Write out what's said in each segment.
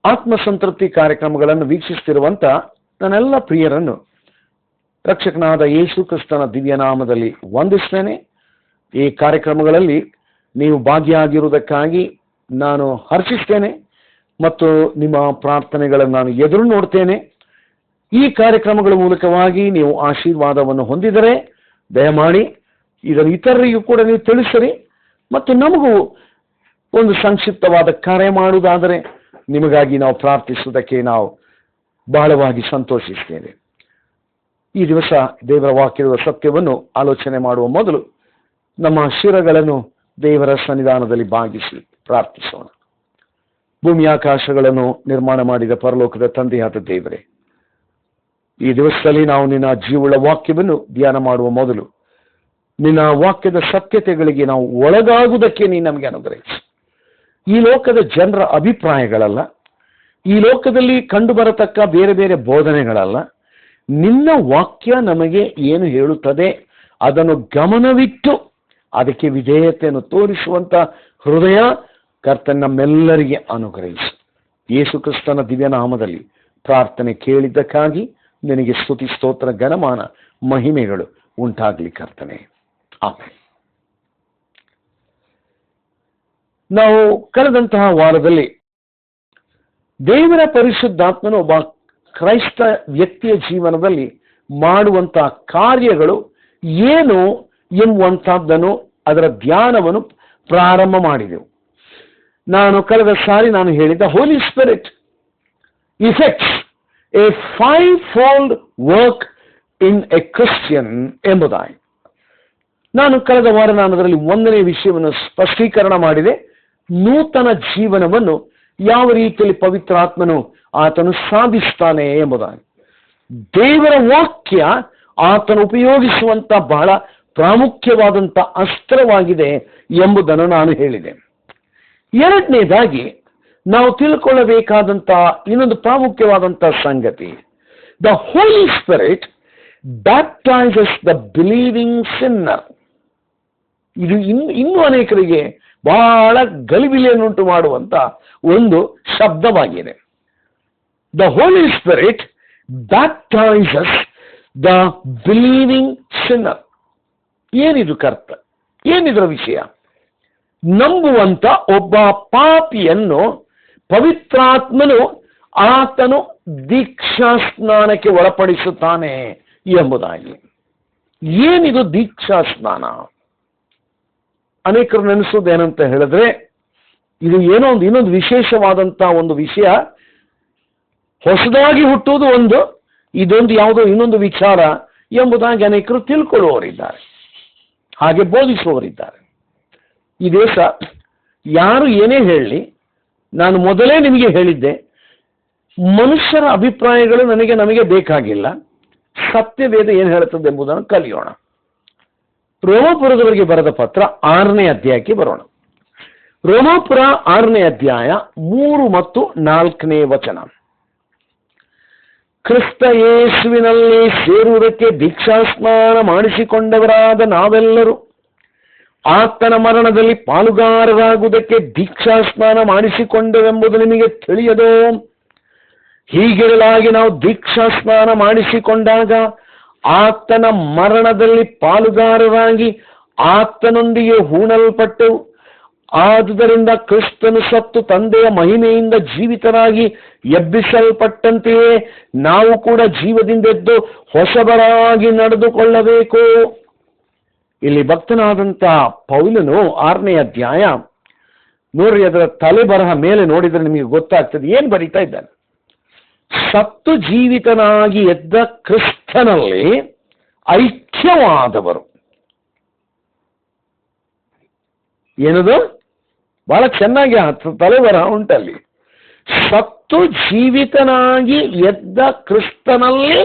ಆತ್ಮಸಂತೃಪ್ತಿ ಕಾರ್ಯಕ್ರಮಗಳನ್ನು ವೀಕ್ಷಿಸುತ್ತಿರುವಂಥ ನನ್ನೆಲ್ಲ ಪ್ರಿಯರನ್ನು ರಕ್ಷಕನಾದ ಯೇಸು ಕ್ರಿಸ್ತನ ದಿವ್ಯನಾಮದಲ್ಲಿ ವಂದಿಸ್ತೇನೆ. ಈ ಕಾರ್ಯಕ್ರಮಗಳಲ್ಲಿ ನೀವು ಭಾಗಿಯಾಗಿರುವುದಕ್ಕಾಗಿ ನಾನು ಹರ್ಷಿಸ್ತೇನೆ ಮತ್ತು ನಿಮ್ಮ ಪ್ರಾರ್ಥನೆಗಳನ್ನು ನಾನು ಎದುರು ನೋಡ್ತೇನೆ. ಈ ಕಾರ್ಯಕ್ರಮಗಳ ಮೂಲಕವಾಗಿ ನೀವು ಆಶೀರ್ವಾದವನ್ನು ಹೊಂದಿದರೆ ದಯಮಾಡಿ ಇದನ್ನು ಇತರರಿಗೂ ಕೂಡ ನೀವು ತಿಳಿಸಿರಿ ಮತ್ತು ನಮಗೂ ಒಂದು ಸಂಕ್ಷಿಪ್ತವಾದ ಕಾರ್ಯ ಮಾಡುವುದಾದರೆ ನಿಮಗಾಗಿ ನಾವು ಪ್ರಾರ್ಥಿಸುವುದಕ್ಕೆ ನಾವು ಬಹಳವಾಗಿ ಸಂತೋಷಿಸ್ತೇವೆ. ಈ ದಿವಸ ದೇವರ ವಾಕ್ಯದ ಸತ್ಯವನ್ನು ಆಲೋಚನೆ ಮಾಡುವ ಮೊದಲು ನಮ್ಮ ಶಿರಗಳನ್ನು ದೇವರ ಸನ್ನಿಧಾನದಲ್ಲಿ ಭಾಗಿಸಿ ಪ್ರಾರ್ಥಿಸೋಣ. ಭೂಮಿಯಾಕಾಶಗಳನ್ನು ನಿರ್ಮಾಣ ಮಾಡಿದ ಪರಲೋಕದ ತಂದೆಯಾದ ದೇವರೇ, ಈ ದಿವಸದಲ್ಲಿ ನಾವು ನಿನ್ನ ಜೀವಳ ವಾಕ್ಯವನ್ನು ಧ್ಯಾನ ಮಾಡುವ ಮೊದಲು ನಿನ್ನ ವಾಕ್ಯದ ಸತ್ಯತೆಗಳಿಗೆ ನಾವು ಒಳಗಾಗುವುದಕ್ಕೆ ನೀನು ನಮಗೆ ಅನುಗ್ರಹಿಸಿ. ಈ ಲೋಕದ ಜನರ ಅಭಿಪ್ರಾಯಗಳಲ್ಲ, ಈ ಲೋಕದಲ್ಲಿ ಕಂಡು ಬರತಕ್ಕ ಬೇರೆ ಬೇರೆ ಬೋಧನೆಗಳಲ್ಲ, ನಿನ್ನ ವಾಕ್ಯ ನಮಗೆ ಏನು ಹೇಳುತ್ತದೆ ಅದನ್ನು ಗಮನವಿಟ್ಟು ಅದಕ್ಕೆ ವಿಧೇಯತೆಯನ್ನು ತೋರಿಸುವಂತ ಹೃದಯ ಕರ್ತನ ನಮ್ಮೆಲ್ಲರಿಗೆ ಅನುಗ್ರಹಿಸು. ಯೇಸು ಕ್ರಿಸ್ತನ ದಿವ್ಯನಾಮದಲ್ಲಿ ಪ್ರಾರ್ಥನೆ ಕೇಳಿದ್ದಕ್ಕಾಗಿ ನಿನಗೆ ಸ್ತುತಿ, ಸ್ತೋತ್ರ, ಘನಮಾನ, ಮಹಿಮೆಗಳು ಉಂಟಾಗಲಿ ಕರ್ತನೆ. ಆಮೇಲೆ ನಾವು ಕಳೆದಂತಹ ವಾರದಲ್ಲಿ ದೇವರ ಪರಿಶುದ್ಧಾತ್ಮನು ಒಬ್ಬ ಕ್ರೈಸ್ತ ವ್ಯಕ್ತಿಯ ಜೀವನದಲ್ಲಿ ಮಾಡುವಂತಹ ಕಾರ್ಯಗಳು ಏನು ಎಂಬುವಂತಹದ್ದನ್ನು ಅದರ ಧ್ಯಾನವನ್ನು ಪ್ರಾರಂಭ ಮಾಡಿದೆವು. ಕಳೆದ ಸಾರಿ ನಾನು ಹೇಳಿದ Holy Spirit effects a fivefold work in a Christian ಎಂಬುದಾಗಿ ಕಳೆದ ವಾರ ಅದರಲ್ಲಿ ಒಂದನೇ ವಿಷಯವನ್ನು ಸ್ಪಷ್ಟೀಕರಣ ಮಾಡಿದೆ. ನೂತನ ಜೀವನವನ್ನು ಯಾವ ರೀತಿಯಲ್ಲಿ ಪವಿತ್ರಾತ್ಮನು ಆತನು ಸಾಧಿಸ್ತಾನೆ ಎಂಬುದಾಗಿ ದೇವರ ವಾಕ್ಯ ಆತನು ಉಪಯೋಗಿಸುವಂತ ಬಹಳ ಪ್ರಾಮುಖ್ಯವಾದಂಥ ಅಸ್ತ್ರವಾಗಿದೆ ಎಂಬುದನ್ನು ನಾನು ಹೇಳಿದೆ. ಎರಡನೇದಾಗಿ ನಾವು ತಿಳ್ಕೊಳ್ಳಬೇಕಾದಂಥ ಇನ್ನೊಂದು ಪ್ರಾಮುಖ್ಯವಾದಂಥ ಸಂಗತಿ, the Holi Spirit baptizes the believing sinner. ಇದು ಇನ್ನೂ ಅನೇಕರಿಗೆ ಬಹಳ ಗಲಿಬಿಲಿಯನ್ನುಂಟು ಮಾಡುವಂತ ಒಂದು ಶಬ್ದವಾಗಿದೆ. The Holi Spirit baptizes the believing sinner. ಏನಿದು ಕರ್ತ? ಏನಿದರ ವಿಷಯ? ನಂಬುವಂತ ಒಬ್ಬ ಪಾಪಿಯನ್ನು ಪವಿತ್ರಾತ್ಮನು ಆತನು ದೀಕ್ಷಾ ಸ್ನಾನಕ್ಕೆ ಒಳಪಡಿಸುತ್ತಾನೆ ಎಂಬುದಾಗಿ. ಏನಿದು ದೀಕ್ಷಾ ಸ್ನಾನ? ಅನೇಕರು ನೆನೆಸೋದೇನಂತ ಹೇಳಿದ್ರೆ ಇದು ಏನೋ ಇನ್ನೊಂದು ವಿಶೇಷವಾದಂತ ಒಂದು ವಿಷಯ, ಹೊಸದಾಗಿ ಹುಟ್ಟುವುದು ಒಂದು, ಇದೊಂದು ಯಾವುದೋ ಇನ್ನೊಂದು ವಿಚಾರ ಎಂಬುದಾಗಿ ಅನೇಕರು ತಿಳ್ಕೊಳ್ಳುವವರಿದ್ದಾರೆ, ಹಾಗೆ ಬೋಧಿಸುವವರಿದ್ದಾರೆ. ಈ ದೇಶ ಯಾರು ಏನೇ ಹೇಳಲಿ, ನಾನು ಮೊದಲೇ ನಿಮಗೆ ಹೇಳಿದ್ದೆ, ಮನುಷ್ಯರ ಅಭಿಪ್ರಾಯಗಳು ನಮಗೆ ಬೇಕಾಗಿಲ್ಲ. ಸತ್ಯವೇದ ಏನು ಹೇಳುತ್ತದೆ ಎಂಬುದನ್ನು ಕಲಿಯೋಣ. ರೋಮಾಪುರದವರಿಗೆ ಬರೆದ ಪತ್ರ 6ನೇ ಅಧ್ಯಾಯಕ್ಕೆ ಬರೋಣ. ರೋಮಾಪುರ 6ನೇ ಅಧ್ಯಾಯ 3 ಮತ್ತು 4ನೇ ವಚನ. ಕ್ರಿಸ್ತ ಯೇಸುವಿನಲ್ಲಿ ಸೇರುವುದಕ್ಕೆ ದೀಕ್ಷಾಸ್ನಾನ ಮಾಡಿಸಿಕೊಂಡವರಾದ ನಾವೆಲ್ಲರೂ ಆತನ ಮರಣದಲ್ಲಿ ಪಾಲುಗಾರರಾಗುವುದಕ್ಕೆ ದೀಕ್ಷಾಸ್ನಾನ ಮಾಡಿಸಿಕೊಂಡೆವೆಂಬುದು ನಿಮಗೆ ತಿಳಿಯದೋ? ಹೀಗಿರಲಾಗಿ ನಾವು ದೀಕ್ಷಾಸ್ನಾನ ಮಾಡಿಸಿಕೊಂಡಾಗ ಆತನ ಮರಣದಲ್ಲಿ ಪಾಲುಗಾರರಾಗಿ ಆತನೊಂದಿಗೆ ಹೂಣಲ್ಪಟ್ಟೆವು. ಆದುದರಿಂದ ಕ್ರಿಸ್ತನು ಸತ್ತು ತಂದೆಯ ಮಹಿಮೆಯಿಂದ ಜೀವಿತರಾಗಿ ಎಬ್ಬಿಸಲ್ಪಟ್ಟಂತೆಯೇ ನಾವು ಕೂಡ ಜೀವದಿಂದೆದ್ದು ಹೊಸಬರಾಗಿ ನಡೆದುಕೊಳ್ಳಬೇಕು. ಇಲ್ಲಿ ಭಕ್ತನಾದಂಥ ಪೌಲನು 6ನೇ ಅಧ್ಯಾಯ ನೋಡ್ರಿ, ಅದರ ತಲೆ ಬರಹ ಮೇಲೆ ನೋಡಿದ್ರೆ ನಿಮಗೆ ಗೊತ್ತಾಗ್ತದೆ ಏನು ಬರೀತಾ ಇದ್ದಾನೆ. ಸತ್ತು ಜೀವಿತನಾಗಿ ಎದ್ದ ಕ್ರಿಸ್ತನಲ್ಲಿ ಐಕ್ಯವಾದವರು. ಏನದು? ಬಹಳ ಚೆನ್ನಾಗಿ ತಲೆ ಬರಹ ಉಂಟಲ್ಲಿ. ಸತ್ತು ಜೀವಿತನಾಗಿ ಎದ್ದ ಕ್ರಿಸ್ತನಲ್ಲಿ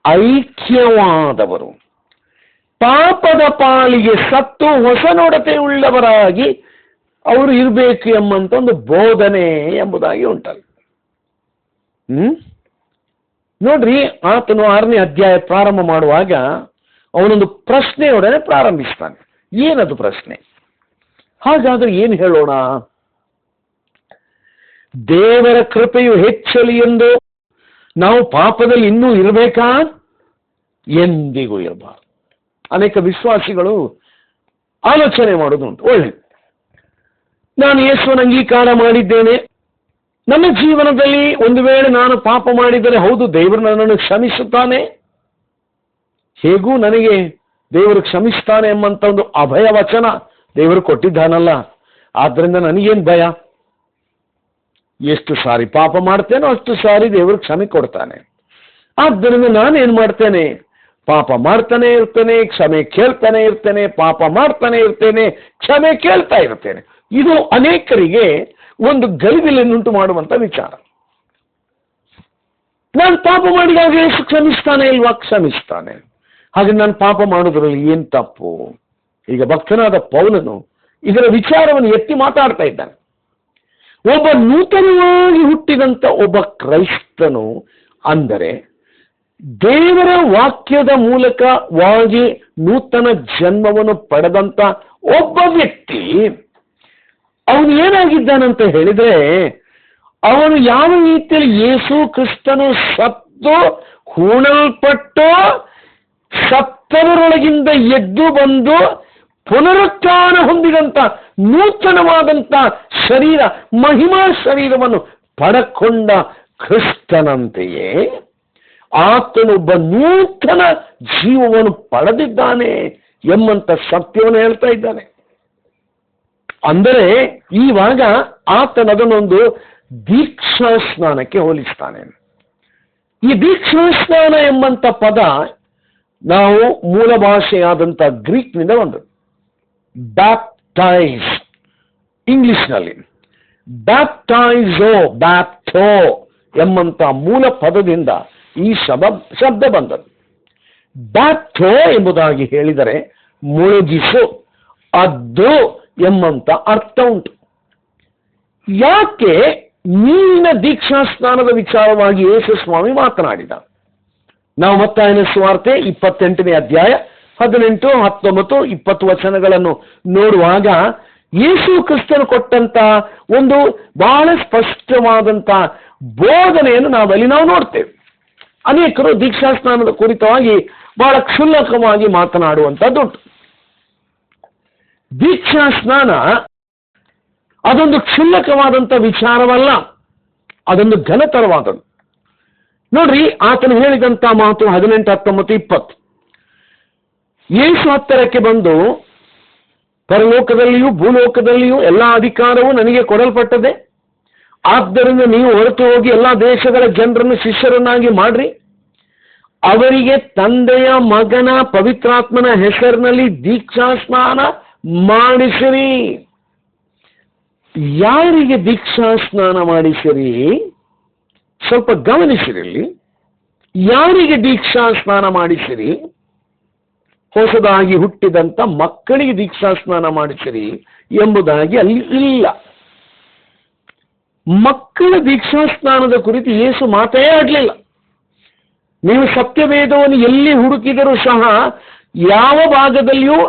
ಐಕ್ಯವಾದವರು, ಪಾಪದ ಪಾಲಿಗೆ ಸತ್ತು ಹೊಸ ನೊಡತೆ ಉಳ್ಳವರಾಗಿ ಅವರು ಇರಬೇಕು ಎಂಬಂತ ಒಂದು ಬೋಧನೆ ಎಂಬುದಾಗಿ ಉಂಟಲ್ಲ. ನೋಡ್ರಿ, ಆತನು 6ನೇ ಅಧ್ಯಾಯ ಪ್ರಾರಂಭ ಮಾಡುವಾಗ ಅವನೊಂದು ಪ್ರಶ್ನೆಯೊಡನೆ ಪ್ರಾರಂಭಿಸ್ತಾನೆ. ಏನದು ಪ್ರಶ್ನೆ? ಹಾಗಾದ್ರೆ ಏನು ಹೇಳೋಣ? ದೇವರ ಕೃಪೆಯು ಹೆಚ್ಚಲಿ ಎಂದು ನಾವು ಪಾಪದಲ್ಲಿ ಇನ್ನೂ ಇರಬೇಕಾ? ಎಂದಿಗೂ ಇರಬಾರದು. ಅನೇಕ ವಿಶ್ವಾಸಿಗಳು ಆಲೋಚನೆ ಮಾಡೋದುಂಟು, ಒಳ್ಳೆಯದು, ನಾನು ಯೇಸುವಿನ ಅಂಗೀಕಾರ ಮಾಡಿದ್ದೇನೆ, ನನ್ನ ಜೀವನದಲ್ಲಿ ಒಂದು ವೇಳೆ ನಾನು ಪಾಪ ಮಾಡಿದರೆ ಹೌದು ದೇವರು ನನ್ನನ್ನು ಕ್ಷಮಿಸುತ್ತಾನೆ, ಹೇಗೂ ನನಗೆ ದೇವರು ಕ್ಷಮಿಸ್ತಾನೆ ಎಂಬಂತ ಒಂದು ಅಭಯ ವಚನ ದೇವರು ಕೊಟ್ಟಿದ್ದಾನಲ್ಲ, ಆದ್ರಿಂದ ನನಗೇನು ಭಯ? ಎಷ್ಟು ಸಾರಿ ಪಾಪ ಮಾಡ್ತೇನೋ ಅಷ್ಟು ಸಾರಿ ದೇವರು ಕ್ಷಮೆ ಕೊಡ್ತಾನೆ. ಆದ್ದರಿಂದ ನಾನೇನು ಮಾಡ್ತೇನೆ? ಪಾಪ ಮಾಡ್ತಾನೆ ಇರ್ತೇನೆ, ಕ್ಷಮೆ ಕೇಳ್ತಾನೆ ಇರ್ತೇನೆ, ಪಾಪ ಮಾಡ್ತಾನೆ ಇರ್ತೇನೆ, ಕ್ಷಮೆ ಕೇಳ್ತಾ ಇರ್ತೇನೆ. ಇದು ಅನೇಕರಿಗೆ ಒಂದು ಗಲಿಬಿಲಿಯನ್ನುಂಟು ಮಾಡುವಂತ ವಿಚಾರ. ನಾನು ಪಾಪ ಮಾಡಿದಾಗ ಯೇಸು ಕ್ಷಮಿಸ್ತಾನೆ ಇಲ್ವಾ? ಕ್ಷಮಿಸ್ತಾನೆ. ಹಾಗೆ ನಾನು ಪಾಪ ಮಾಡೋದ್ರಲ್ಲಿ ಏನು ತಪ್ಪು? ಈಗ ಭಕ್ತನಾದ ಪೌಲನು ಇದರ ವಿಚಾರವನ್ನು ಎತ್ತಿ ಮಾತಾಡ್ತಾ ಇದ್ದಾನೆ. ಒಬ್ಬ ನೂತನವಾಗಿ ಹುಟ್ಟಿದಂತ ಒಬ್ಬ ಕ್ರೈಸ್ತನು ಅಂದರೆ ದೇವರ ವಾಕ್ಯದ ಮೂಲಕವಾಗಿ ನೂತನ ಜನ್ಮವನ್ನು ಪಡೆದಂತ ಒಬ್ಬ ವ್ಯಕ್ತಿ, ಅವನು ಏನಾಗಿದ್ದಾನಂತ ಹೇಳಿದ್ರೆ, ಅವನು ಯಾವ ರೀತಿಯಲ್ಲಿ ಯೇಸು ಕ್ರಿಸ್ತನು ಸತ್ತು ಹೂಣಲ್ಪಟ್ಟು ಸತ್ತವರೊಳಗಿಂದ ಎದ್ದು ಬಂದು ಪುನರುತ್ಥಾನ ಹೊಂದಿದಂತ ನೂತನವಾದಂತ ಶರೀರ, ಮಹಿಮಾ ಶರೀರವನ್ನು ಪಡಕೊಂಡ ಕ್ರಿಸ್ತನಂತೆಯೇ ಆತನೊಬ್ಬ ನೂತನ ಜೀವವನ್ನು ಪಡೆದಿದ್ದಾನೆ ಎಂಬಂತ ಸತ್ಯವನ್ನು ಹೇಳ್ತಾ ಇದ್ದಾನೆ. ಅಂದರೆ ಈವಾಗ ಆತನದನ್ನೊಂದು ದೀಕ್ಷಾ ಸ್ನಾನಕ್ಕೆ ಹೋಲಿಸ್ತಾನೆ. ಈ ದೀಕ್ಷಾ ಸ್ನಾನ ಎಂಬಂತ ಪದ ನಾವು ಮೂಲ ಭಾಷೆಯಾದಂಥ ಗ್ರೀಕ್ನಿಂದ ಬಂದದ್ದು. ಬ್ಯಾಪ್ಟೈಸ್ ಇಂಗ್ಲಿಷ್ನಲ್ಲಿ ಬ್ಯಾಪ್ಟೋ ಎಂಬಂತ ಮೂಲ ಪದದಿಂದ ಈ ಶಬ್ದ ಬಂದದ್ದು. ಬ್ಯಾಪ್ಟೋ ಎಂಬುದಾಗಿ ಹೇಳಿದರೆ ಮುಳುಗಿಸು, ಅದ್ದು ಎಂಬಂತ ಅರ್ಥ ಉಂಟು. ಯಾಕೆ ನೀರಿನ ದೀಕ್ಷಾ ಸ್ನಾನದ ವಿಚಾರವಾಗಿ ಯೇಸು ಸ್ವಾಮಿ ಮಾತನಾಡಿದ? ನಾವು ಮತ್ತಾಯನ ಸುವಾರ್ತೆ 28ನೇ ಅಧ್ಯಾಯ 18, 19, 20 ವಚನಗಳನ್ನು ನೋಡುವಾಗ ಯೇಸು ಕ್ರಿಸ್ತನು ಕೊಟ್ಟಂತ ಒಂದು ಬಹಳ ಸ್ಪಷ್ಟವಾದಂತ ಬೋಧನೆಯನ್ನು ನಾವಲ್ಲಿ ನೋಡ್ತೇವೆ. ಅನೇಕರು ದೀಕ್ಷಾ ಸ್ನಾನದ ಕುರಿತವಾಗಿ ಬಹಳ ಕ್ಷುಲ್ಲಕವಾಗಿ ಮಾತನಾಡುವಂಥದ್ದುಂಟು. ದೀಕ್ಷಾ ಸ್ನಾನ ಅದೊಂದು ಕ್ಷುಲ್ಲಕವಾದಂಥ ವಿಚಾರವಲ್ಲ, ಅದೊಂದು ಘನತರವಾದದ್ದು. ನೋಡ್ರಿ, ಆತನು ಹೇಳಿದಂತ ಮಾತು 18, 19, 20. ಯೇಸು ಹತ್ತಿರಕ್ಕೆ ಬಂದು, ಪರಲೋಕದಲ್ಲಿಯೂ ಭೂಲೋಕದಲ್ಲಿಯೂ ಎಲ್ಲ ಅಧಿಕಾರವು ನನಗೆ ಕೊಡಲ್ಪಟ್ಟದೆ, ಆದ್ದರಿಂದ ನೀವು ಹೊರಟು ಹೋಗಿ ಎಲ್ಲ ದೇಶಗಳ ಜನರನ್ನು ಶಿಷ್ಯರನ್ನಾಗಿ ಮಾಡ್ರಿ, ಅವರಿಗೆ ತಂದೆಯ, ಮಗನ, ಪವಿತ್ರಾತ್ಮನ ಹೆಸರಿನಲ್ಲಿ ದೀಕ್ಷಾ ಸ್ನಾನ ಮಾಡಿಸಿರಿ. ಯಾರಿಗೆ ದೀಕ್ಷಾ ಸ್ನಾನ ಮಾಡಿಸಿರಿ? ಸ್ವಲ್ಪ ಗಮನಿಸಿರಲ್ಲಿ. ಯಾರಿಗೆ ದೀಕ್ಷಾ ಸ್ನಾನ ಮಾಡಿಸಿರಿ? ಹೊಸದಾಗಿ ಹುಟ್ಟಿದಂತ ಮಕ್ಕಳಿಗೆ ದೀಕ್ಷಾ ಸ್ನಾನ ಮಾಡಿಸಿರಿ ಎಂಬುದಾಗಿ ಅಲ್ಲಿ ಇಲ್ಲ. ಮಕ್ಕಳ ದೀಕ್ಷಾ ಸ್ನಾನದ ಕುರಿತು ಯೇಸು ಮಾತೇ ಆಡಲಿಲ್ಲ. ನೀವು ಸತ್ಯವೇದವನ್ನು ಎಲ್ಲಿ ಹುಡುಕಿದರೂ ಸಹ ಯಾವ ಭಾಗದಲ್ಲಿಯೂ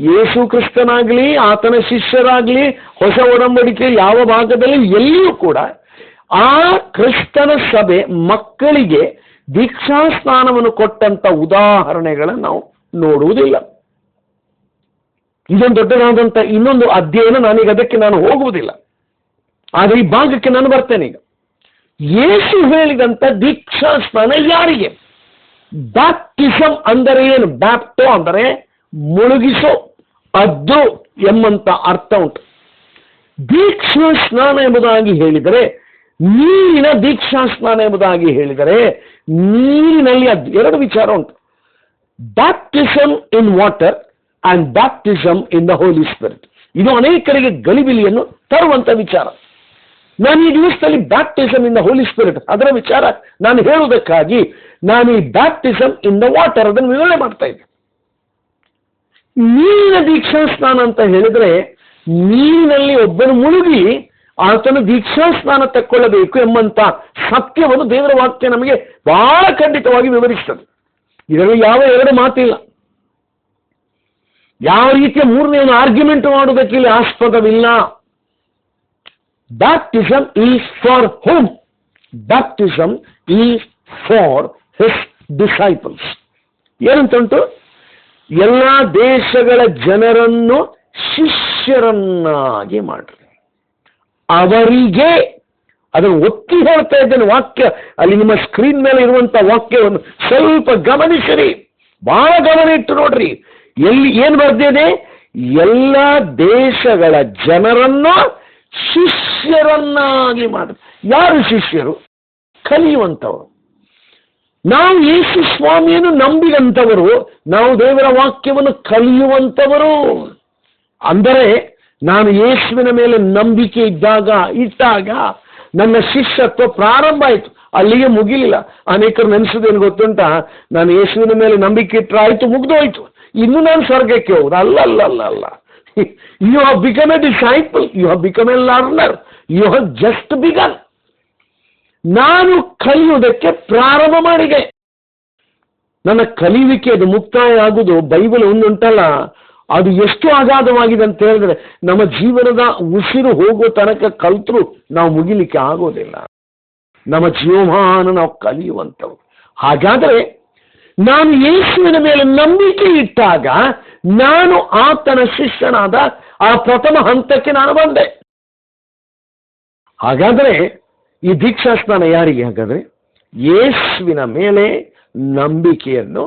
ಯೇಸು ಕ್ರಿಸ್ತನಾಗಲಿ ಆತನ ಶಿಷ್ಯರಾಗಲಿ ಹೊಸ ಒಡಂಬಡಿಕೆ ಯಾವ ಭಾಗದಲ್ಲಿ ಎಲ್ಲಿಯೂ ಕೂಡ ಆ ಕ್ರಿಸ್ತನ ಸಭೆ ಮಕ್ಕಳಿಗೆ ದೀಕ್ಷಾ ಸ್ನಾನವನ್ನು ಕೊಟ್ಟಂತ ಉದಾಹರಣೆಗಳನ್ನು ನಾವು ನೋಡುವುದಿಲ್ಲ. ಇದೊಂದು ದೊಡ್ಡದಾದಂಥ ಇನ್ನೊಂದು ಅಧ್ಯಯನ, ನಾನೀಗ ಅದಕ್ಕೆ ನಾನು ಹೋಗುವುದಿಲ್ಲ. ಆದರೆ ಈ ಭಾಗಕ್ಕೆ ನಾನು ಬರ್ತೇನೆ. ಈಗ ಯೇಸು ಹೇಳಿದಂಥ ದೀಕ್ಷಾ ಸ್ನಾನ ಯಾರಿಗೆ? ಬ್ಯಾಪ್ಟಿಸಮ್ ಅಂದರೆ ಏನು? ಬ್ಯಾಪ್ಟೋ ಅಂದರೆ ಮುಳುಗಿಸೋ, ಅದ್ದು ಎಂಬಂತ ಅರ್ಥ ಉಂಟು. ದೀಕ್ಷಾ ಸ್ನಾನ ಎಂಬುದಾಗಿ ಹೇಳಿದರೆ, ನೀರಿನ ದೀಕ್ಷಾ ಸ್ನಾನ ಎಂಬುದಾಗಿ ಹೇಳಿದರೆ, ನೀರಿನಲ್ಲಿ ಎರಡು ವಿಚಾರ ಉಂಟು. Baptism in water and baptism in the Holi spirit. ಇದು ಅನೇಕರಿಗೆ ಗಲಿಬಿಲಿಯನ್ನು ತರುವಂತ ವಿಚಾರ. ನಾನು ಈ ದಿವಸದಲ್ಲಿ baptism in the Holi spirit ಅದರ ವಿಚಾರ ನಾನು ಹೇಳುವುದಕ್ಕಾಗಿ ನಾನು ಈ ಬ್ಯಾಪ್ಟಿಸಮ್ ಇನ್ ದ ವಾಟರ್ ಅದನ್ನು ವಿವರಣೆ ಮಾಡ್ತಾ ಇದ್ದೆ. ನೀರಿನ ದೀಕ್ಷಾ ಸ್ನಾನ ಅಂತ ಹೇಳಿದ್ರೆ, ನೀರಿನಲ್ಲಿ ಒಬ್ಬನು ಮುಳುಗಿ ಆತನು ದೀಕ್ಷಾ ಸ್ನಾನ ತಕ್ಕೊಳ್ಳಬೇಕು ಎಂಬಂತ ಸತ್ಯವನ್ನು ದೇವರ ವಾಕ್ಯ ನಮಗೆ ಬಹಳ ಖಂಡಿತವಾಗಿ ವಿವರಿಸ್ತದೆ. ಇದರಲ್ಲಿ ಯಾವ ಎರಡು ಮಾತಿಲ್ಲ. ಯಾವ ರೀತಿಯ ಮೂರನೇ ಆರ್ಗ್ಯುಮೆಂಟ್ ಮಾಡುವುದಕ್ಕೆ ಇಲ್ಲಿ ಆಸ್ಪದವಿಲ್ಲ. Baptism is for whom? Baptism is for his disciples. ಏನಂತುಂಟು? ಎಲ್ಲ ದೇಶಗಳ ಜನರನ್ನು ಶಿಷ್ಯರನ್ನಾಗಿ ಮಾಡ್ರಿ. ಅವರಿಗೆ, ಅದನ್ನು ಒತ್ತಿ ಹೇಳ್ತಾ ಇದ್ದೇನೆ ವಾಕ್ಯ, ಅಲ್ಲಿ ನಿಮ್ಮ ಸ್ಕ್ರೀನ್ ಮೇಲೆ ಇರುವಂತ ವಾಕ್ಯವನ್ನು ಸ್ವಲ್ಪ ಗಮನಿಸಿರಿ, ಬಹಳ ಗಮನ ಇಟ್ಟು ನೋಡ್ರಿ. ಎಲ್ಲಿ ಏನು ಬರ್ದಿದೆ? ಎಲ್ಲ ದೇಶಗಳ ಜನರನ್ನು ಶಿಷ್ಯರನ್ನಾಗಿ ಮಾಡಿ. ಯಾರು ಶಿಷ್ಯರು? ಕಲಿಯುವಂಥವರು. ನಾವು ಯೇಸು ಸ್ವಾಮಿಯನ್ನು ನಂಬಿದಂಥವರು, ನಾವು ದೇವರ ವಾಕ್ಯವನ್ನು ಕಲಿಯುವಂಥವರು. ಅಂದರೆ ನಾನು ಯೇಸುವಿನ ಮೇಲೆ ನಂಬಿಕೆ ಇಟ್ಟಾಗ ನನ್ನ ಶಿಷ್ಯತ್ವ ಪ್ರಾರಂಭ ಆಯಿತು. ಅಲ್ಲಿಗೆ ಮುಗಿಲಿಲ್ಲ. ಅನೇಕರು ನೆನೆಸೋದೇನು ಗೊತ್ತುಂಟ? ನಾನು ಯೇಸುವಿನ ಮೇಲೆ ನಂಬಿಕೆ ಇಟ್ಟರೆ ಆಯಿತು, ಮುಗ್ದೋಯ್ತು, ಇನ್ನು ನಾನು ಸ್ವರ್ಗಕ್ಕೆ ಹೋಗುದು. ಅಲ್ಲ ಅಲ್ಲ ಅಲ್ಲ ಅಲ್ಲ. You have become a disciple, you have become a learner, you have just begun. ನಾನು ಕಲಿಯುವುದಕ್ಕೆ ಪ್ರಾರಂಭ ಮಾಡಿದೆ. ನನ್ನ ಕಲಿಯುವಿಕೆ ಅದು ಮುಕ್ತಾಯ ಆಗುವುದು. ಬೈಬಲ್ ಒಂದುಂಟಲ್ಲ, ಅದು ಎಷ್ಟು ಅಗಾಧವಾಗಿದೆ ಅಂತ ಹೇಳಿದ್ರೆ, ನಮ್ಮ ಜೀವನದ ಉಸಿರು ಹೋಗುವ ತನಕ ಕಲ್ತರೂ ನಾವು ಮುಗಿಲಿಕ್ಕೆ ಆಗೋದಿಲ್ಲ. ನಮ್ಮ ಜೀವಮಾನ ನಾವು ಕಲಿಯುವಂಥವು. ಹಾಗಾದರೆ ನಾನು ಯೇಸುವಿನ ಮೇಲೆ ನಂಬಿಕೆ ಇಟ್ಟಾಗ ನಾನು ಆತನ ಶಿಷ್ಯನಾದ ಆ ಪ್ರಥಮ ಹಂತಕ್ಕೆ ನಾನು ಬಂದೆ. ಹಾಗಾದರೆ ಈ ದೀಕ್ಷಾಸ್ನಾನ ಯಾರಿಗೆ? ಹಾಗಾದರೆ ಯೇಸುವಿನ ಮೇಲೆ ನಂಬಿಕೆಯನ್ನು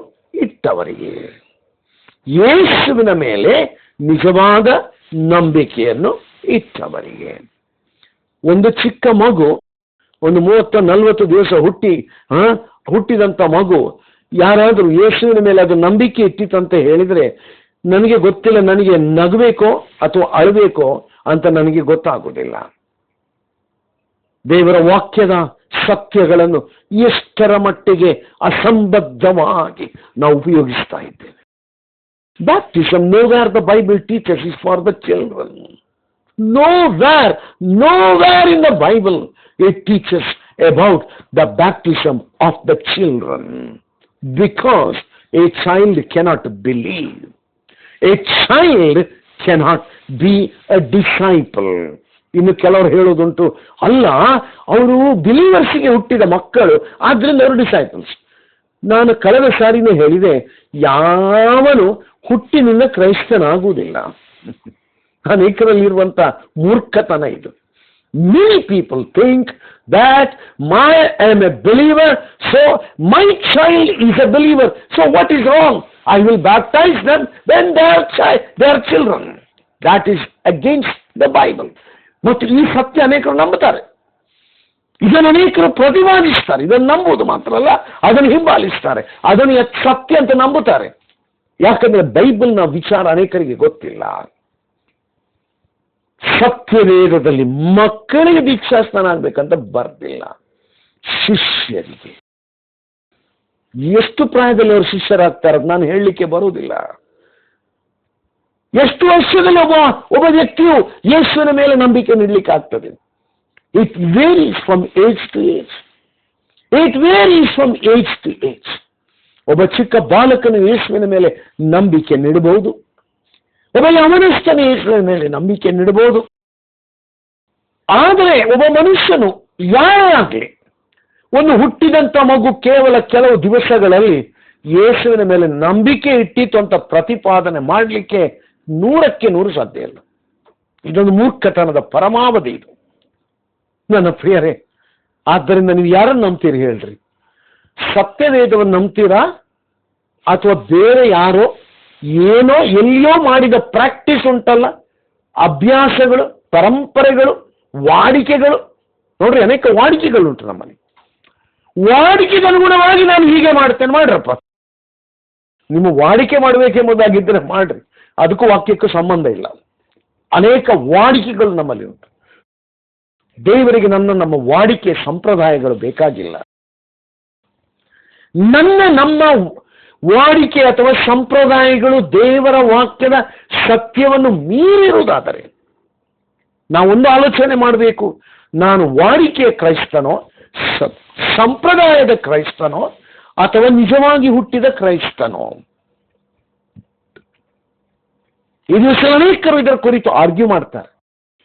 ಇಟ್ಟವರಿಗೆ, ಯೇಸುವಿನ ಮೇಲೆ ನಿಜವಾದ ನಂಬಿಕೆಯನ್ನು ಇಟ್ಟವರಿಗೆ. ಒಂದು ಚಿಕ್ಕ ಮಗು, ಒಂದು 30-40 ದಿವಸ ಹುಟ್ಟಿದಂಥ ಮಗು ಯಾರಾದರೂ ಯೇಸುವಿನ ಮೇಲೆ ಅದು ನಂಬಿಕೆ ಇಟ್ಟಿತಂತ ಹೇಳಿದರೆ, ನನಗೆ ಗೊತ್ತಿಲ್ಲ, ನನಗೆ ನಗಬೇಕೋ ಅಥವಾ ಅಳಬೇಕೋ ಅಂತ ನನಗೆ ಗೊತ್ತಾಗುವುದಿಲ್ಲ. ದೇವರ ವಾಕ್ಯದ ಸತ್ಯಗಳನ್ನು ಎಷ್ಟರ ಮಟ್ಟಿಗೆ ಅಸಂಬದ್ಧವಾಗಿ ನಾವು ಉಪಯೋಗಿಸ್ತಾ ಇದ್ದೇವೆ. Baptism, nowhere the Bible teaches, is for the children. Nowhere in the Bible it teaches about the baptism of the children, because a child cannot believe. A child cannot be a disciple. ಇನ್ನು ಕೆಲವರು ಹೇಳೋದುಂಟು, ಅಲ್ಲ ಅವರು ಬಿಲೀವರ್ಸ್ಗೆ ಹುಟ್ಟಿದ ಮಕ್ಕಳು, ಆದ್ರಿಂದ ಅವರು disciples. ನಾನು ಕಳೆದ ಸಾರಿನೇ ಹೇಳಿದೆ, ಯಾವನು ಹುಟ್ಟಿನಿಂದ ಕ್ರೈಸ್ತನಾಗುವುದಿಲ್ಲ. ಅನೇಕರಲ್ಲಿರುವಂಥ ಮೂರ್ಖತನ ಇದು. Many people think that I am a believer, so my child is a believer. So what is wrong? I will baptize them when they are children. That is against the Bible. ಮತ್ತು ಈ ಸತ್ಯ ಅನೇಕರು ನಂಬುತ್ತಾರೆ, ಇದನ್ನು ಅನೇಕರು ಪ್ರತಿಪಾದಿಸ್ತಾರೆ. ಇದನ್ನು ನಂಬುವುದು ಮಾತ್ರ ಅಲ್ಲ, ಅದನ್ನು ಹಿಂಬಾಲಿಸ್ತಾರೆ, ಅದನ್ನು ಸತ್ಯ ಅಂತ ನಂಬುತ್ತಾರೆ. ಯಾಕಂದ್ರೆ ಬೈಬಲ್ನ ವಿಚಾರ ಅನೇಕರಿಗೆ ಗೊತ್ತಿಲ್ಲ. ಸತ್ಯವೇದದಲ್ಲಿ ಮಕ್ಕಳಿಗೆ ದೀಕ್ಷಾಸ್ನಾನ ಆಗ್ಬೇಕಂತ ಬರ್ದಿಲ್ಲ, ಶಿಷ್ಯರಿಗೆ. ಎಷ್ಟು ಪ್ರಾಯದಲ್ಲಿ ಅವರು ಶಿಷ್ಯರಾಗ್ತಾರೆ ಅದು ನಾನು ಹೇಳಲಿಕ್ಕೆ ಬರುವುದಿಲ್ಲ. ಎಷ್ಟು ವರ್ಷದಲ್ಲಿ ಒಬ್ಬ ವ್ಯಕ್ತಿಯು ಯೇಸುವಿನ ಮೇಲೆ ನಂಬಿಕೆ ನೀಡಲಿಕ್ಕೆ ಆಗ್ತದೆ? It varies from age to age. ಒಬ್ಬ ಚಿಕ್ಕ ಬಾಲಕನು ಯೇಸುವಿನ ಮೇಲೆ ನಂಬಿಕೆ ನೀಡಬಹುದು, ಒಬ್ಬ ಯವನಸ್ಥನ ಯೇಸುವಿನ ಮೇಲೆ ನಂಬಿಕೆ ನೀಡಬಹುದು. ಆದರೆ ಒಬ್ಬ ಮನುಷ್ಯನು ಯಾರೇ ಆಗಲಿ, ಒಂದು ಹುಟ್ಟಿದಂಥ ಮಗು ಕೇವಲ ಕೆಲವು ದಿವಸಗಳಲ್ಲಿ ಯೇಸುವಿನ ಮೇಲೆ ನಂಬಿಕೆ ಇಟ್ಟಿತು ಅಂತ ಪ್ರತಿಪಾದನೆ ಮಾಡಲಿಕ್ಕೆ 100ಕ್ಕೆ 100 ಸಾಧ್ಯ ಇಲ್ಲ. ಇದೊಂದು ಮೂರ್ಖತನದ ಪರಮಾವಧಿ ಇದು ನನ್ನ ಪ್ರಿಯರೇ. ಆದ್ದರಿಂದ ನೀವು ಯಾರನ್ನು ನಂಬ್ತೀರಿ ಹೇಳ್ರಿ? ಸತ್ಯವೇದವನ್ನು ನಂಬ್ತೀರಾ ಅಥವಾ ಬೇರೆ ಯಾರೋ ಏನೋ ಎಲ್ಲಿಯೋ ಮಾಡಿದ ಪ್ರಾಕ್ಟೀಸ್ ಉಂಟಲ್ಲ, ಅಭ್ಯಾಸಗಳು, ಪರಂಪರೆಗಳು, ವಾಡಿಕೆಗಳು? ನೋಡ್ರಿ, ಅನೇಕ ವಾಡಿಕೆಗಳು ಉಂಟು ನಮ್ಮಲ್ಲಿ. ವಾಡಿಕೆಗೆ ಅನುಗುಣವಾಗಿ ನಾನು ಹೀಗೆ ಮಾಡ್ತೇನೆ, ಮಾಡ್ರಪ್ಪ. ನಿಮ್ಮ ವಾಡಿಕೆ ಮಾಡಬೇಕೆಂಬುದಾಗಿದ್ದರೆ ಮಾಡ್ರಿ, ಅದಕ್ಕೂ ವಾಕ್ಯಕ್ಕೂ ಸಂಬಂಧ ಇಲ್ಲ. ಅನೇಕ ವಾಡಿಕೆಗಳು ನಮ್ಮಲ್ಲಿ ಉಂಟು. ದೇವರಿಗೆ ನಮ್ಮ ವಾಡಿಕೆ ಸಂಪ್ರದಾಯಗಳು ಬೇಕಾಗಿಲ್ಲ. ನಮ್ಮ ವಾಡಿಕೆ ಅಥವಾ ಸಂಪ್ರದಾಯಗಳು ದೇವರ ವಾಕ್ಯದ ಸತ್ಯವನ್ನು ಮೀರಿರುವುದಾದರೆ ನಾವೊಂದು ಆಲೋಚನೆ ಮಾಡಬೇಕು. ನಾನು ವಾಡಿಕೆಯ ಕ್ರೈಸ್ತನೋ, ಸಂಪ್ರದಾಯದ ಕ್ರೈಸ್ತನೋ, ಅಥವಾ ನಿಜವಾಗಿ ಹುಟ್ಟಿದ ಕ್ರೈಸ್ತನೋ? ಇದು ಅನೇಕರು ಇದರ ಕುರಿತು ಆರ್ಗ್ಯೂ ಮಾಡ್ತಾರೆ.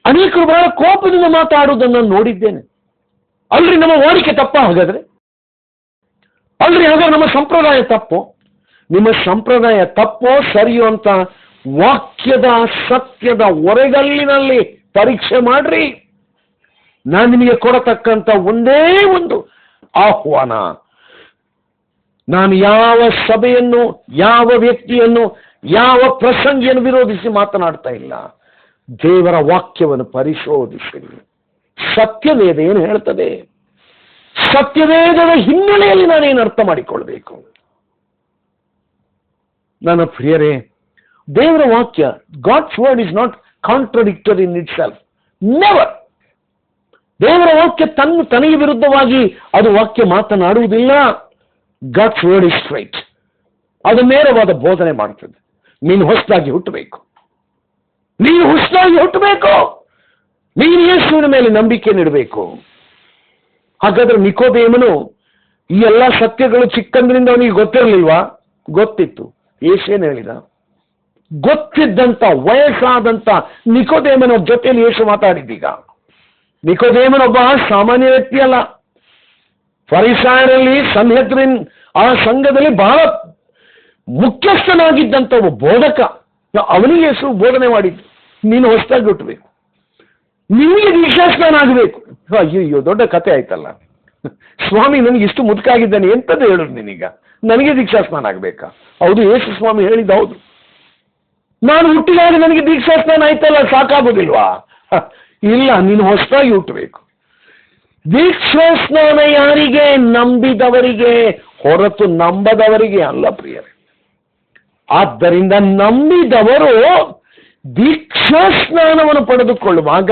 ಅನೇಕರು ಬಹಳ ಕೋಪದಿಂದ ಮಾತಾಡುವುದನ್ನು ನಾನು ನೋಡಿದ್ದೇನೆ. ಅಲ್ರಿ ನಮ್ಮ ವಾಡಿಕೆ ತಪ್ಪ ಹಾಗಾದ್ರೆ? ಅಲ್ರಿ ಹಾಗಾದ್ರೆ ನಮ್ಮ ಸಂಪ್ರದಾಯ ತಪ್ಪು? ನಿಮ್ಮ ಸಂಪ್ರದಾಯ ತಪ್ಪೋ ಸರಿಯೋ ಅಂತ ವಾಕ್ಯದ ಸತ್ಯದ ಹೊರಗಲ್ಲಿನಲ್ಲಿ ಪರೀಕ್ಷೆ ಮಾಡ್ರಿ. ನಾನು ನಿಮಗೆ ಕೊಡತಕ್ಕಂಥ ಒಂದೇ ಒಂದು ಆಹ್ವಾನ, ನಾನು ಯಾವ ಸಭೆಯನ್ನು, ಯಾವ ವ್ಯಕ್ತಿಯನ್ನು, ಯಾವ ಪ್ರಸಂಗಿಯನ್ನು ವಿರೋಧಿಸಿ ಮಾತನಾಡ್ತಾ ಇಲ್ಲ. ದೇವರ ವಾಕ್ಯವನ್ನು ಪರಿಶೋಧಿಸಿ. ಸತ್ಯವೇದ ಏನು ಹೇಳ್ತದೆ? ಸತ್ಯವೇದದ ಹಿನ್ನೆಲೆಯಲ್ಲಿ ನಾನೇನು ಅರ್ಥ ಮಾಡಿಕೊಳ್ಬೇಕು? ನನ್ನ ಪ್ರಿಯರೇ, ದೇವರ ವಾಕ್ಯ, God's word is not contradictory in itself, never. ದೇವರ ವಾಕ್ಯ ತನಗೆ ವಿರುದ್ಧವಾಗಿ ಅದು ವಾಕ್ಯ ಮಾತನಾಡುವುದಿಲ್ಲ. God's word is straight. ಅದು ನೇರವಾದ ಬೋಧನೆ ಮಾಡುತ್ತದೆ. ನೀನು ಹೊಸದಾಗಿ ಹುಟ್ಟಬೇಕು, ನೀನು ಹೊಸದಾಗಿ ಹುಟ್ಟಬೇಕು, ನೀನು ಯೇಸುವಿನ ಮೇಲೆ ನಂಬಿಕೆ ನೀಡಬೇಕು. ಹಾಗಾದ್ರೆ ನಿಕೋದೇಮನು ಈ ಎಲ್ಲ ಸತ್ಯಗಳು ಚಿಕ್ಕಂದ್ರಿಂದ ಅವನಿಗೆ ಗೊತ್ತಿರಲಿಲ್ವಾ? ಗೊತ್ತಿತ್ತು. ಯೇಸೇನು ಹೇಳಿದ? ಗೊತ್ತಿದ್ದಂತ ವಯಸ್ಸಾದಂತ ನಿಕೋದೇಮನ ಜೊತೆಯಲ್ಲಿ ಯೇಸು ಮಾತಾಡಿದ್ದೀಗ. ನಿಕೋದೇಮನೊಬ್ಬ ಸಾಮಾನ್ಯ ವ್ಯಕ್ತಿ ಅಲ್ಲ. ಫರಿಸಾಯರಲ್ಲಿ, ಸನ್ಹೆದ್ರಿನ್ ಆ ಸಂಘದಲ್ಲಿ ಬಹಳ ಮುಖ್ಯಸ್ಥನಾಗಿದ್ದಂಥ ಒಬ್ಬ ಬೋಧಕ. ಅವನಿಗೆ ಯೇಸು ಬೋಧನೆ ಮಾಡಿದ್ದು, ನೀನು ಹೊಸದಾಗಿ ಹುಟ್ಟಬೇಕು, ನಿಮಗೆ ದೀಕ್ಷಾಸ್ನಾನ ಆಗಬೇಕು. ಅಯ್ಯೋ, ದೊಡ್ಡ ಕತೆ ಆಯ್ತಲ್ಲ. ಸ್ವಾಮಿ ನನಗೆ ಇಷ್ಟು ಮುದುಕಾಗಿದ್ದಾನೆ, ಎಂತದ್ದು ಹೇಳುದು ನೀನೀಗ? ನನಗೆ ದೀಕ್ಷಾಸ್ನಾನ ಆಗಬೇಕಾ? ಹೌದು, ಯೇಸು ಸ್ವಾಮಿ ಹೇಳಿದ್ದು ಹೌದು. ನಾನು ಹುಟ್ಟಿದಾಗ ನನಗೆ ದೀಕ್ಷಾಸ್ನಾನ ಆಯ್ತಲ್ಲ, ಸಾಕಾಗೋದಿಲ್ವಾ? ಇಲ್ಲ, ನೀನು ಹೊಸದಾಗಿ ಹುಟ್ಟಬೇಕು. ದೀಕ್ಷಾಸ್ನಾನ ಯಾರಿಗೆ? ನಂಬಿದವರಿಗೆ ಹೊರತು ನಂಬದವರಿಗೆ ಅಲ್ಲ ಪ್ರಿಯರೇ. ಆದ್ದರಿಂದ ನಂಬಿದವರು ದೀಕ್ಷಾಸ್ನಾನವನ್ನು ಪಡೆದುಕೊಳ್ಳುವಾಗ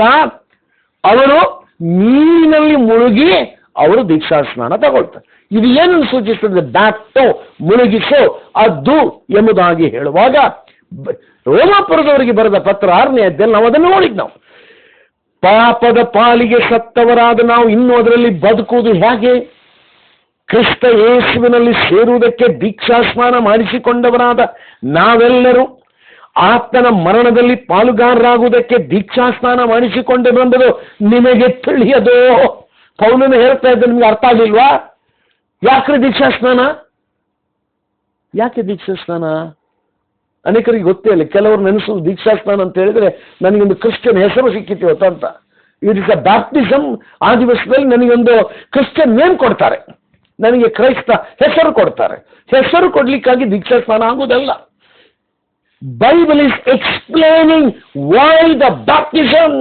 ಅವರು ನೀರಿನಲ್ಲಿ ಮುಳುಗಿ ಅವರು ದೀಕ್ಷಾಸ್ನಾನ ತಗೊಳ್ತಾರೆ. ಇದು ಏನು ಸೂಚಿಸುತ್ತದೆ? ಬ್ಯಾಪ್ಟೋ, ಮುಳುಗಿಸೋ, ಅದ್ದು ಎಂಬುದಾಗಿ ಹೇಳುವಾಗ ರೋಮಾಪುರದವರಿಗೆ ಬರೆದ ಪತ್ರ 6ನೇ ಅಧ್ಯಾಯ ನಾವು ಅದನ್ನು ನೋಡಿದ್ದು. ನಾವು ಪಾಪದ ಪಾಲಿಗೆ ಸತ್ತವರಾದ ನಾವು ಇನ್ನೂ ಅದರಲ್ಲಿ ಬದುಕುವುದು ಹೇಗೆ? ಕ್ರಿಸ್ತ ಯೇಸುವಿನಲ್ಲಿ ಸೇರುವುದಕ್ಕೆ ದೀಕ್ಷಾಸ್ನಾನ ಮಾಡಿಸಿಕೊಂಡವರಾದ ನಾವೆಲ್ಲರೂ ಆತನ ಮರಣದಲ್ಲಿ ಪಾಲುಗಾರರಾಗುವುದಕ್ಕೆ ದೀಕ್ಷಾಸ್ನಾನ ಮಾಡಿಸಿಕೊಂಡೆವೆಂಬುದು ನಿಮಗೆ ತಿಳಿಯದೋ? ಪೌಲನು ಹೇಳ್ತಾ ಇದ್ದ, ನಿಮ್ಗೆ ಅರ್ಥ ಆಗಲಿಲ್ವಾ? ಯಾಕ್ರೆ ದೀಕ್ಷಾಸ್ನಾನ? ಯಾಕೆ ದೀಕ್ಷಾಸ್ನಾನ? ಅನೇಕರಿಗೆ ಗೊತ್ತೇ ಇಲ್ಲ. ಕೆಲವರು ನೆನೆಸೋದು ದೀಕ್ಷಾಸ್ನಾನ ಅಂತ ಹೇಳಿದ್ರೆ ನನಗೊಂದು ಕ್ರಿಶ್ಚಿಯನ್ ಹೆಸರು ಸಿಕ್ಕಿತ್ತು ಅಂತ. It is a baptism. ಆ ದಿವಸದಲ್ಲಿ ನನಗೊಂದು ಕ್ರಿಶ್ಚಿಯನ್ ನೇಮ್ ಕೊಡ್ತಾರೆ, ನನಗೆ ಕ್ರೈಸ್ತ ಹೆಸರು ಕೊಡ್ತಾರೆ. ಹೆಸರು ಕೊಡ್ಲಿಕ್ಕಾಗಿ ದೀಕ್ಷಾಸ್ನಾನ ಆಗುವುದಲ್ಲ. Bible is explaining why the baptism.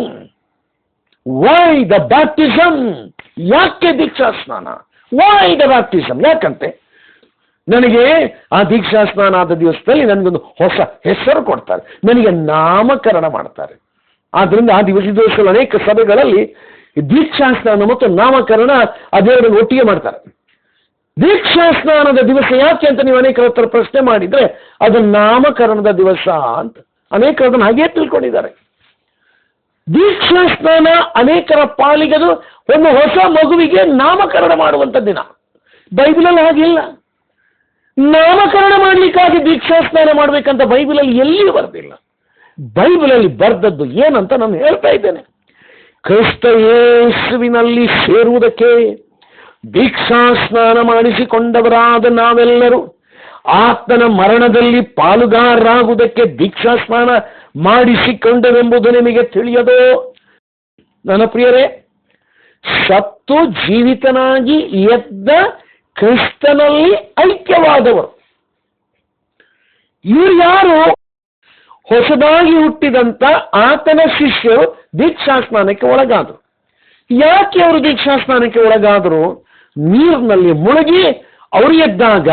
Why the baptism? ಯಾಕೆ ದೀಕ್ಷಾಸ್ನಾನ? Y the baptism? ಯಾಕಂತೆ ನನಗೆ ಆ ದೀಕ್ಷಾಸ್ನಾನ ಆದ ದಿವಸದಲ್ಲಿ ನನಗೊಂದು ಹೊಸ ಹೆಸರು ಕೊಡ್ತಾರೆ, ನನಗೆ ನಾಮಕರಣ ಮಾಡ್ತಾರೆ. ಆದ್ರಿಂದ ಆ ದಿವಸದಲ್ಲಿ ಅನೇಕ ಸಭೆಗಳಲ್ಲಿ ದೀಕ್ಷಾಸ್ನಾನ ಮತ್ತು ನಾಮಕರಣ ಅದೇವರನ್ನು ಒಟ್ಟಿಗೆ ಮಾಡ್ತಾರೆ. ದೀಕ್ಷಾಸ್ನಾನದ ದಿವಸ ಯಾಕೆ ಅಂತ ನೀವು ಅನೇಕರ ಹತ್ರ ಪ್ರಶ್ನೆ ಮಾಡಿದ್ರೆ ಅದು ನಾಮಕರಣದ ದಿವಸ ಅಂತ ಅನೇಕರು ಅದನ್ನು ಹಾಗೇ ತಿಳ್ಕೊಂಡಿದ್ದಾರೆ. ದೀಕ್ಷಾಸ್ನಾನ ಅನೇಕರ ಪಾಲಿಗದು ಒಂದು ಹೊಸ ಮಗುವಿಗೆ ನಾಮಕರಣ ಮಾಡುವಂತ ದಿನ. ಬೈಬಲಲ್ಲಿ ಹಾಗಿಲ್ಲ. ನಾಮಕರಣ ಮಾಡಲಿಕ್ಕಾಗಿ ದೀಕ್ಷಾಸ್ನಾನ ಮಾಡ್ಬೇಕಂತ ಬೈಬಲಲ್ಲಿ ಎಲ್ಲಿಯೂ ಬರ್ದಿಲ್ಲ. ಬೈಬಲಲ್ಲಿ ಬರ್ದದ್ದು ಏನಂತ ನಾನು ಹೇಳ್ತಾ ಇದ್ದೇನೆ. ಕ್ರಿಸ್ತ ಯೇಸುವಿನಲ್ಲಿ ಸೇರುವುದಕ್ಕೆ ದೀಕ್ಷಾಸ್ನಾನ ಮಾಡಿಸಿಕೊಂಡವರಾದ ನಾವೆಲ್ಲರೂ ಆತನ ಮರಣದಲ್ಲಿ ಪಾಲುಗಾರರಾಗುವುದಕ್ಕೆ ದೀಕ್ಷಾಸ್ನಾನ ಮಾಡಿಸಿಕೊಂಡವೆಂಬುದು ನಿಮಗೆ ತಿಳಿಯದೋ? ನನ್ನ ಪ್ರಿಯರೇ, ಸತ್ತು ಜೀವಿತನಾಗಿ ಎದ್ದ ಕ್ರಿಸ್ತನಲ್ಲಿ ಐಕ್ಯವಾದವರು ಇವರು ಯಾರು? ಹೊಸದಾಗಿ ಹುಟ್ಟಿದಂತ ಆತನ ಶಿಷ್ಯರು ದೀಕ್ಷಾಸ್ನಾನಕ್ಕೆ ಒಳಗಾದರು. ಯಾಕೆ ಅವರು ದೀಕ್ಷಾಸ್ನಾನಕ್ಕೆ ಒಳಗಾದರು? ನೀರಿನಲ್ಲಿ ಮುಳುಗಿ ಅವರು ಎದ್ದಾಗ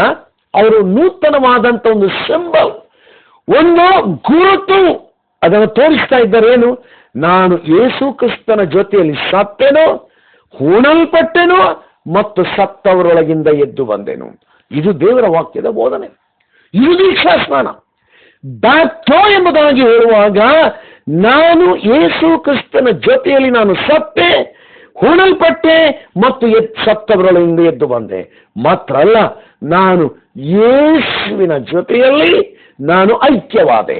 ಅವರು ನೂತನವಾದಂಥ ಒಂದು ಸಿಂಬಲ್, ಒಂದು ಗುರುತು ಅದನ್ನು ತೋರಿಸ್ತಾ ಇದ್ದಾರೇನು? ನಾನು ಯೇಸು ಕ್ರಿಸ್ತನ ಜೊತೆಯಲ್ಲಿ ಸತ್ತೆನೋ, ಹೂಣಲ್ಪಟ್ಟೆನೋ ಮತ್ತು ಸತ್ತವರೊಳಗಿಂದ ಎದ್ದು ಬಂದೆನು. ಇದು ದೇವರ ವಾಕ್ಯದ ಬೋಧನೆ. ಇದು ದೀಕ್ಷಾಸ್ನಾನ. ಬ್ಯಾಪ್ಟೋ ಎಂಬುದಾಗಿ ಹೇಳುವಾಗ ನಾನು ಯೇಸು ಕ್ರಿಸ್ತನ ಜೊತೆಯಲ್ಲಿ ನಾನು ಸತ್ತೆ, ಹೂಣಲ್ಪಟ್ಟೆ ಮತ್ತು ಸತ್ತವರೊಳಗಿಂದ ಎದ್ದು ಬಂದೆ. ಮಾತ್ರ ಅಲ್ಲ, ನಾನು ಯೇಸುವಿನ ಜೊತೆಯಲ್ಲಿ ನಾನು ಐಕ್ಯವಾದೆ.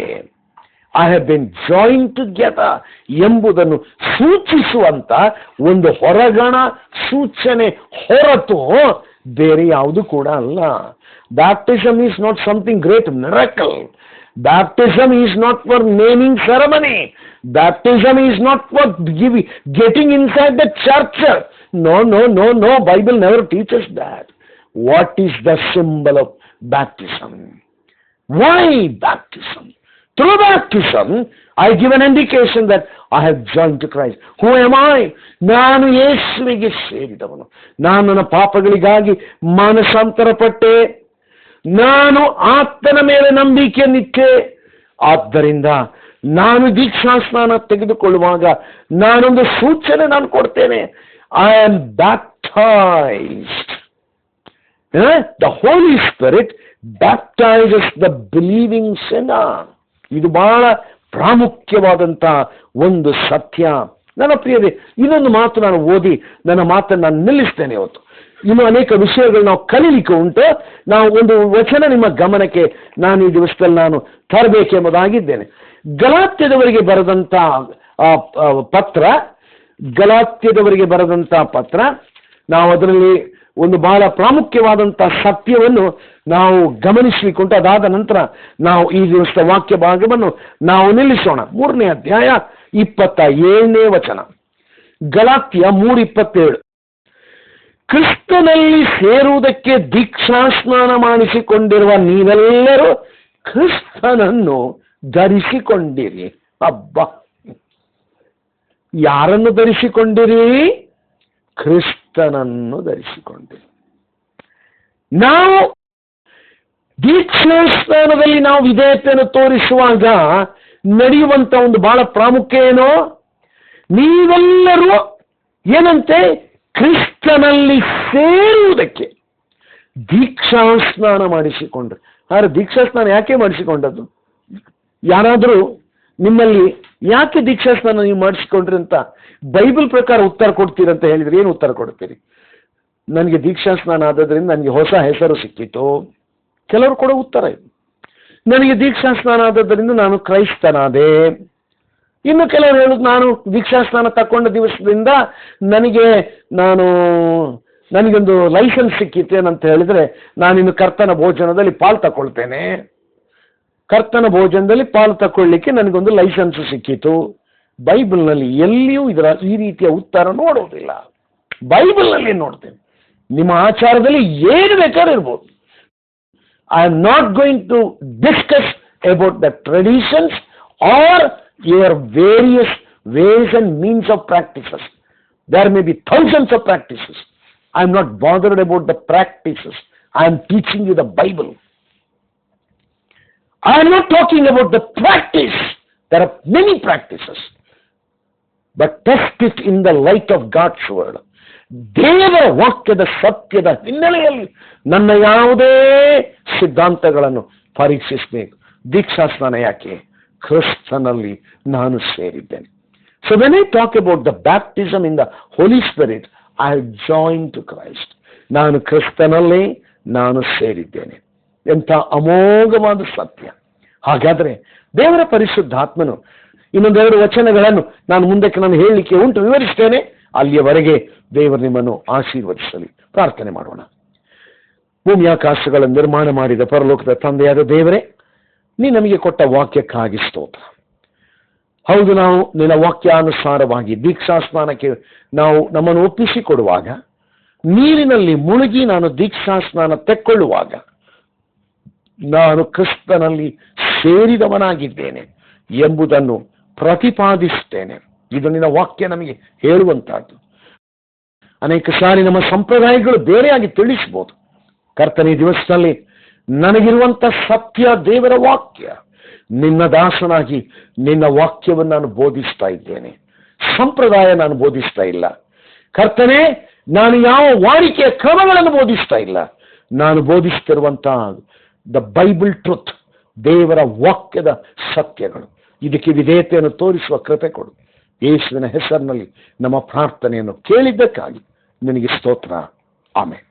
I have been join together ಎಂಬುದನ್ನು ಸೂಚಿಸುವಂತ ಒಂದು ಹೊರಗಣ ಸೂಚನೆ ಹೊರತು ಬೇರೆ ಯಾವುದು ಕೂಡ ಅಲ್ಲ. Baptism is not something great miracle. Baptism is not for naming ceremony. Baptism is not for getting inside the church. No. Bible never teaches that. What is the symbol of baptism? Why baptism? Through baptism, I give an indication that I have joined to Christ. Who am I? ನಾನು ಯೇಸುವಿಗೆ ಸೇರಿದವನು. ನಾನು ನನ್ನ ಪಾಪಗಳಿಗಾಗಿ ಮಾನಸಾಂತರಪಟ್ಟೆ. ನಾನು ಆತನ ಮೇಲೆ ನಂಬಿಕೆಯನ್ನಿಟ್ಟೆ. ಆದ್ದರಿಂದ ನಾನು ದೀಕ್ಷಾಸ್ನಾನ ತೆಗೆದುಕೊಳ್ಳುವಾಗ ನಾನೊಂದು ಸೂಚನೆ ನಾನು ಕೊಡ್ತೇನೆ. I am baptized. The Holi Spirit baptizes the believing sinner. ಇದು ಬಹಳ ಪ್ರಾಮುಖ್ಯವಾದಂಥ ಒಂದು ಸತ್ಯ. ನನ್ನ ಪ್ರಿಯರೇ, ಇನ್ನೊಂದು ಮಾತು ನಾನು ಓದಿ ನನ್ನ ಮಾತನ್ನು ನಾನು ನಿಲ್ಲಿಸ್ತೇನೆ. ಇವತ್ತು ಇನ್ನು ಅನೇಕ ವಿಷಯಗಳು ನಾವು ಕಲೀಲಿಕ್ಕೆ ಉಂಟು. ನಾವು ಒಂದು ವಚನ ನಿಮ್ಮ ಗಮನಕ್ಕೆ ನಾನು ಈ ದಿವಸದಲ್ಲಿ ನಾನು ತರಬೇಕೆಂಬುದಾಗಿದ್ದೇನೆ. ಗಲಾತ್ಯದವರಿಗೆ ಬರೆದಂಥ ಪತ್ರ, ನಾವು ಅದರಲ್ಲಿ ಒಂದು ಬಹಳ ಪ್ರಾಮುಖ್ಯವಾದಂಥ ಸತ್ಯವನ್ನು ನಾವು ಗಮನಿಸಲಿಕ್ಕುಂಟು. ಅದಾದ ನಂತರ ನಾವು ಈ ದಿವಸದ ವಾಕ್ಯ ಭಾಗವನ್ನು ನಾವು ನಿಲ್ಲಿಸೋಣ. 3ನೇ ಅಧ್ಯಾಯ 27ನೇ ವಚನ. ಗಲಾತ್ಯ 3:27. ಕ್ರಿಸ್ತನಲ್ಲಿ ಸೇರುವುದಕ್ಕೆ ದೀಕ್ಷಾಸ್ನಾನ ಮಾಡಿಸಿಕೊಂಡಿರುವ ನೀವೆಲ್ಲರೂ ಕ್ರಿಸ್ತನನ್ನು ಧರಿಸಿಕೊಂಡಿರಿ. ಅಬ್ಬಾ, ಯಾರನ್ನು ಧರಿಸಿಕೊಂಡಿರಿ? ಕ್ರಿಸ್ತನನ್ನು ಧರಿಸಿಕೊಂಡಿರಿ. ನಾವು ದೀಕ್ಷಾಸ್ನಾನದಲ್ಲಿ ನಾವು ವಿಧೇಯತೆಯನ್ನು ತೋರಿಸುವಾಗ ನಡೆಯುವಂತ ಒಂದು ಬಹಳ ಪ್ರಾಮುಖ್ಯ ಏನೋ, ನೀವೆಲ್ಲರೂ ಏನಂತೆ ಕ್ರಿಸ್ತನಲ್ಲಿ ಸೇರುವುದಕ್ಕೆ ದೀಕ್ಷಾಸ್ನಾನ ಮಾಡಿಸಿಕೊಂಡ್ರೆ. ಆದರೆ ದೀಕ್ಷಾಸ್ನಾನ ಯಾಕೆ ಮಾಡಿಸಿಕೊಂಡದ್ದು? ಯಾರಾದರೂ ನಿಮ್ಮಲ್ಲಿ ಯಾಕೆ ದೀಕ್ಷಾಸ್ನಾನ ನೀವು ಮಾಡಿಸಿಕೊಂಡ್ರಿ ಅಂತ ಬೈಬಲ್ ಪ್ರಕಾರ ಉತ್ತರ ಕೊಡ್ತೀರಂತ ಹೇಳಿದ್ರೆ ಏನು ಉತ್ತರ ಕೊಡ್ತೀರಿ? ನನಗೆ ದೀಕ್ಷಾಸ್ನಾನ ಆದದ್ರಿಂದ ನನಗೆ ಹೊಸ ಹೆಸರು ಸಿಕ್ಕಿತು. ಕೆಲವರು ಕೊಡೋ ಉತ್ತರ ಇದು. ನನಗೆ ದೀಕ್ಷಾಸ್ನಾನ ಆದದ್ರಿಂದ ನಾನು ಕ್ರೈಸ್ತನಾದೆ. ಇನ್ನು ಕೆಲವರು ಹೇಳುದು, ನಾನು ದೀಕ್ಷಾಸ್ನಾನ ತಕೊಂಡ ದಿವಸದಿಂದ ನನಗೊಂದು ಲೈಸೆನ್ಸ್ ಸಿಕ್ಕಿತೇನಂತ ಹೇಳಿದ್ರೆ ನಾನಿನ್ನು ಕರ್ತನ ಭೋಜನದಲ್ಲಿ ಪಾಲು ತಗೊಳ್ತೇನೆ. ಕರ್ತನ ಭೋಜನದಲ್ಲಿ ಪಾಲು ತಗೊಳ್ಳಿಕ್ಕೆ ನನಗೊಂದು ಲೈಸೆನ್ಸ್ ಸಿಕ್ಕಿತು. ಬೈಬಲ್ನಲ್ಲಿ ಎಲ್ಲಿಯೂ ಈ ರೀತಿಯ ಉತ್ತರ ನೋಡೋದಿಲ್ಲ. ಬೈಬಲ್ನಲ್ಲಿ ನೋಡ್ತೇನೆ. ನಿಮ್ಮ ಆಚಾರದಲ್ಲಿ ಏನು ಬೇಕಾದ್ರೂ ಇರ್ಬೋದು. I am not going to discuss about the traditions or your various ways and means of practices. There may be thousands of practices. I am not bothered about the practices. I am teaching you the Bible. I am not talking about the practice. There are many practices. But test it in the light of God's word. ದೇವರ ವಾಕ್ಯದ ಸತ್ಯದ ಹಿನ್ನೆಲೆಯಲ್ಲಿ ನನ್ನ ಯಾವುದೇ ಸಿದ್ಧಾಂತಗಳನ್ನು ಪರೀಕ್ಷಿಸಬೇಕು. ದೀಕ್ಷಾಸ್ನಾನ ಯಾಕೆ? ಕ್ರಿಸ್ತನಲ್ಲಿ ನಾನು ಸೇರಿದ್ದೇನೆ. So when I talk about the baptism in the Holy Spirit, I have joined to Christ. ನಾನು ಕ್ರಿಸ್ತನಲ್ಲೇ ನಾನು ಸೇರಿದ್ದೇನೆ. ಎಂಥ ಅಮೋಘವಾದ ಸತ್ಯ. ಹಾಗಾದರೆ ದೇವರ ಪರಿಶುದ್ಧಾತ್ಮನು ಇನ್ನೊಂದೆರಡು ವಚನಗಳನ್ನು ನಾನು ಮುಂದಕ್ಕೆ ನಾನು ಹೇಳಲಿಕ್ಕೆ ಉಂಟು, ವಿವರಿಸ್ತೇನೆ. ಅಲ್ಲಿಯವರೆಗೆ ದೇವರು ನಿಮ್ಮನ್ನು ಆಶೀರ್ವದಿಸಲಿ. ಪ್ರಾರ್ಥನೆ ಮಾಡೋಣ. ಭೂಮಿಯಾಕಾಶಗಳನ್ನು ನಿರ್ಮಾಣ ಮಾಡಿದ ಪರಲೋಕದ ತಂದೆಯಾದ ದೇವರೇ, ನೀ ನಮಗೆ ಕೊಟ್ಟ ವಾಕ್ಯಕ್ಕಾಗಿ ಸ್ತೋತ್ರ. ಹೌದು, ನಾವು ನಿನ್ನ ವಾಕ್ಯಾನುಸಾರವಾಗಿ ದೀಕ್ಷಾಸ್ನಾನಕ್ಕೆ ನಾವು ನಮ್ಮನ್ನು ಒಪ್ಪಿಸಿಕೊಡುವಾಗ, ನೀರಿನಲ್ಲಿ ಮುಳುಗಿ ನಾನು ದೀಕ್ಷಾಸ್ನಾನ ತೆಕ್ಕೊಳ್ಳುವಾಗ ನಾನು ಕ್ರಿಸ್ತನಲ್ಲಿ ಸೇರಿದವನಾಗಿದ್ದೇನೆ ಎಂಬುದನ್ನು ಪ್ರತಿಪಾದಿಸುತ್ತೇನೆ. ಇದು ನಿನ್ನ ವಾಕ್ಯ ನಮಗೆ ಹೇಳುವಂತಹದ್ದು. ಅನೇಕ ಸಾರಿ ನಮ್ಮ ಸಂಪ್ರದಾಯಗಳು ಬೇರೆಯಾಗಿ ತಿಳಿಸಬಹುದು. ಕರ್ತನ ಈ ದಿವಸದಲ್ಲಿ ನನಗಿರುವಂಥ ಸತ್ಯ ದೇವರ ವಾಕ್ಯ, ನಿನ್ನ ದಾಸನಾಗಿ ನಿನ್ನ ವಾಕ್ಯವನ್ನು ನಾನು ಬೋಧಿಸ್ತಾ ಇದ್ದೇನೆ. ಸಂಪ್ರದಾಯ ನಾನು ಬೋಧಿಸ್ತಾ ಇಲ್ಲ ಕರ್ತನೇ. ನಾನು ಯಾವ ವಾಡಿಕೆಯ ಕ್ರಮಗಳನ್ನು ಬೋಧಿಸ್ತಾ ಇಲ್ಲ. ನಾನು ಬೋಧಿಸ್ತಿರುವಂತಹ ದ ಬೈಬಲ್ ಟ್ರುತ್, ದೇವರ ವಾಕ್ಯದ ಸತ್ಯಗಳು. ಇದಕ್ಕೆ ವಿಧೇಯತೆಯನ್ನು ತೋರಿಸುವ ಕೃಪೆ ಕೊಡು. ಯೇಸುವಿನ ಹೆಸರಿನಲ್ಲಿ ನಮ್ಮ ಪ್ರಾರ್ಥನೆಯನ್ನು ಕೇಳಿದ್ದಕ್ಕಾಗಿ ನಿನಗೆ ಸ್ತೋತ್ರ. ಆಮೆನ್.